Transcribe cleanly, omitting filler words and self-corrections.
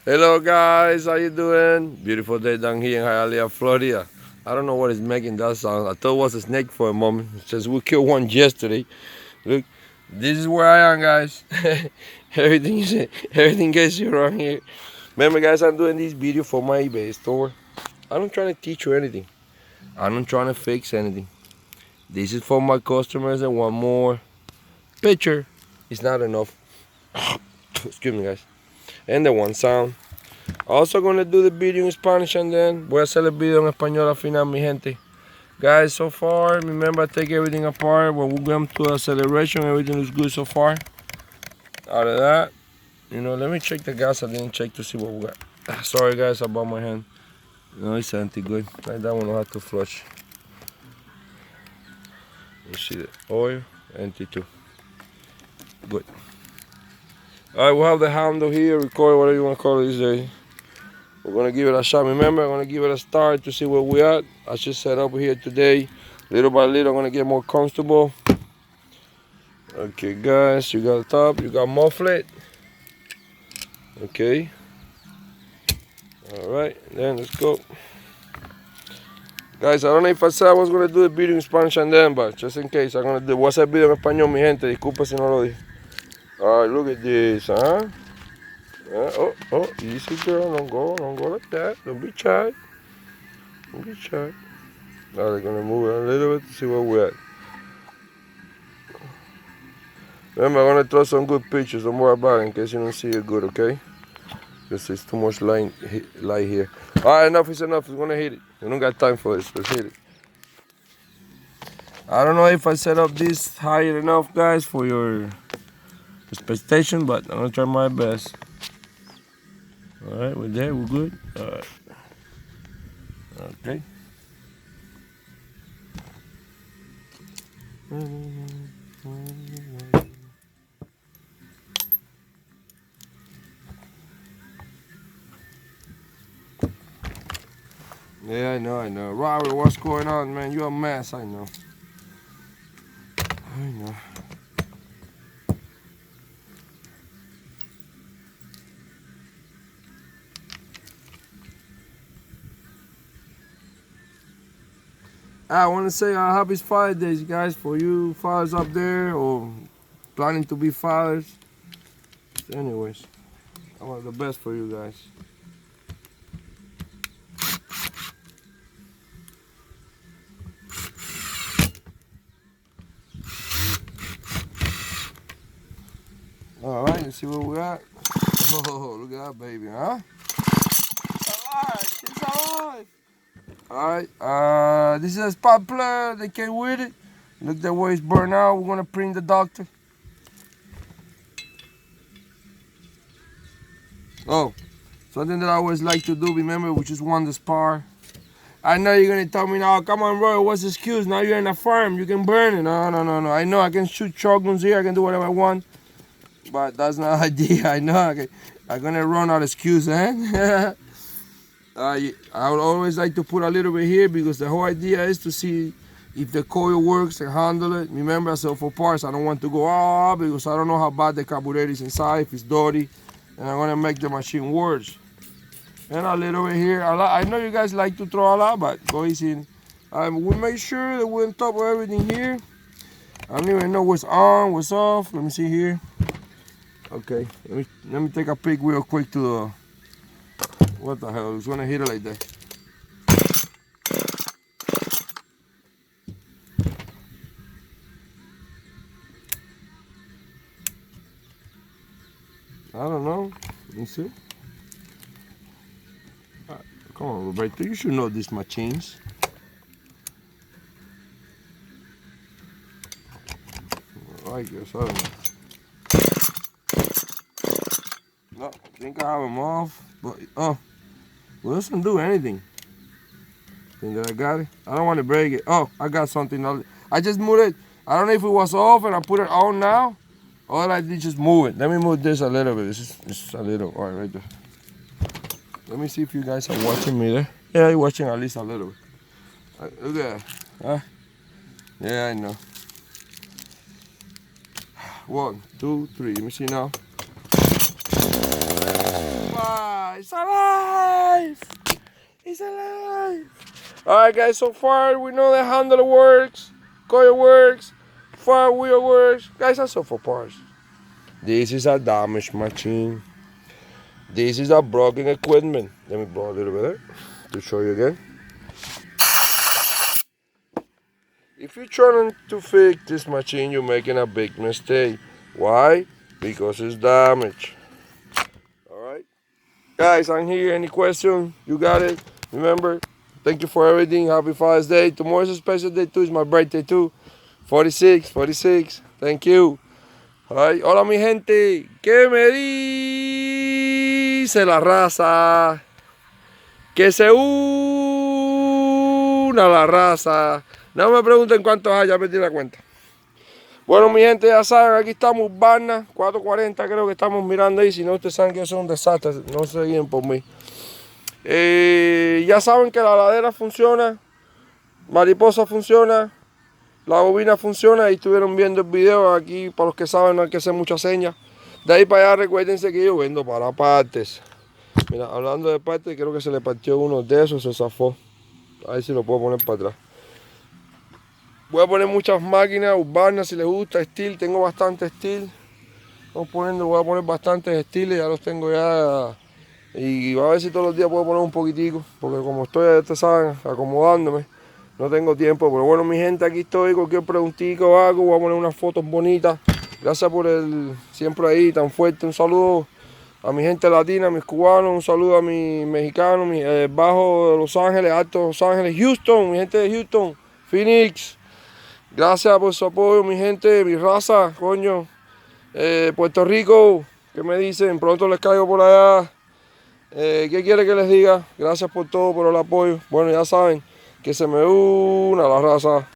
Hello guys, how you doing? Beautiful day down here in Hialeah, Florida. I don't know what is making that sound. I thought it was a snake for a moment. It's just we killed one yesterday. Look, this is where I am, guys. Everything gets you around here. Remember, guys, I'm doing this video for my eBay store. I'm not trying to teach you anything. I'm not trying to fix anything. This is for my customers, and one more picture is not enough. Excuse me, guys. And the one sound. Also gonna do the video in Spanish, and then voy a hacer el video en español al final, mi gente. Guys, so far, remember, I take everything apart. When we come to acceleration, everything looks good so far. Out of that, let me check the gas. I didn't check to see what we got. Sorry guys about my hand. No, it's empty, good. Like that one, I have to flush. You see the oil, empty too. Good. Alright, we'll have the handle here, record, whatever you want to call it these days. We're going to give it a shot. Remember, I'm going to give it a start to see where we're at. I just set up here today. Little by little, I'm going to get more comfortable. Okay, guys, you got the top, you got mufflet. Okay. Alright, then let's go. Guys, I don't know if I said I was going to do the video in Spanish and then, but just in case, I'm going to do what's that video en español, mi gente. Disculpa si no lo dije. Alright, look at this, huh? Oh, easy girl, don't go like that. Don't be shy. Don't be shy. Now they're gonna move it a little bit to see where we're at. Remember, I'm gonna throw some good pictures. Don't worry about it in case you don't see it good, okay? Because there's too much light here. Alright, enough is enough. We're gonna hit it. We don't got time for this. Let's hit it. I don't know if I set up this high enough, guys, for your expectation, but I'm gonna try my best. Alright, we're there, we're good. Alright. Okay. Yeah, I know. Robert, what's going on, man? You're a mess, I know. I want to say happy Father's Day, guys, for you fathers up there or planning to be fathers. Anyways, I want the best for you guys. All right, let's see what we got. Oh, look at that baby, huh? It's alive. Alright, this is a spot plug. They came with it. Look the way it's burned out. We're gonna print the doctor. Oh, something that I always like to do, remember, we just want the spar. I know you're gonna tell me now, come on, Roy, what's the excuse? Now you're in a farm, you can burn it. No. I know I can shoot shotguns here, I can do whatever I want. But that's not the idea. I know I'm gonna run out of excuse, eh? I would always like to put a little bit here because the whole idea is to see if the coil works and handle it. Remember, so for parts, I don't want to go because I don't know how bad the carburetor is inside, if it's dirty, and I'm gonna make the machine worse. And a little bit here. I know you guys like to throw a lot, but go easy. We make sure that we're on top of everything here. I don't even know what's on, what's off. Let me see here. Okay, let me take a peek real quick to the. What the hell? It's gonna hit it like that. I don't know. Let me see. Come on, Roberto. You should know these machines. I guess I don't know. No, I think I have them off, but well, it doesn't do anything. Think that I got it? I don't want to break it. Oh, I got something. I just moved it. I don't know if it was off and I put it on now. All I did just move it. Let me move this a little bit. This is a little. All right there. Let me see if you guys are watching me there. Yeah, you're watching at least a little bit. Look at that. Huh? Yeah, I know. 1, 2, 3. Let me see now. It's alive! It's alive! Alright guys, so far we know the handle works, coil works, fire wheel works. Guys, that's all for parts. This is a damaged machine. This is a broken equipment. Let me blow a little bit there to show you again. If you're trying to fix this machine, you're making a big mistake. Why? Because it's damaged. Alright? Guys, I'm here. Any question? You got it? Remember, thank you for everything. Happy Father's Day. Tomorrow is a special day too. It's my birthday too. 46. Thank you. Alright. Hola mi gente. ¿Qué me dice la raza? Que se una la raza. No me pregunten cuántos hay, ya perdí la cuenta. Bueno, mi gente, ya saben, aquí estamos, Barna, 440 creo que estamos mirando ahí. Si no, ustedes saben que eso es un desastre, no se guíen por mí. Ya saben que la ladera funciona, mariposa funciona, la bobina funciona. Y estuvieron viendo el video aquí, para los que saben, no hay que hacer muchas señas. De ahí para allá, recuérdense que yo vendo para partes. Mira, hablando de partes, creo que se le partió uno de esos, se zafó. A ver si lo puedo poner para atrás. Voy a poner muchas máquinas urbanas si les gusta, steel, tengo bastante steel. Voy a poner bastantes estiles, ya los tengo ya. Y a ver si todos los días puedo poner un poquitico, porque como estoy, ustedes saben, acomodándome, no tengo tiempo. Pero bueno, mi gente, aquí estoy, cualquier preguntita o algo, voy a poner unas fotos bonitas. Gracias por el siempre ahí tan fuerte. Un saludo a mi gente latina, a mis cubanos, un saludo a mis mexicanos, bajo de Los Ángeles, alto de Los Ángeles, Houston, mi gente de Houston, Phoenix. Gracias por su apoyo, mi gente, mi raza, coño. Puerto Rico, ¿qué me dicen? Pronto les caigo por allá. ¿Qué quiere que les diga? Gracias por todo, por el apoyo. Bueno, ya saben, que se me una la raza.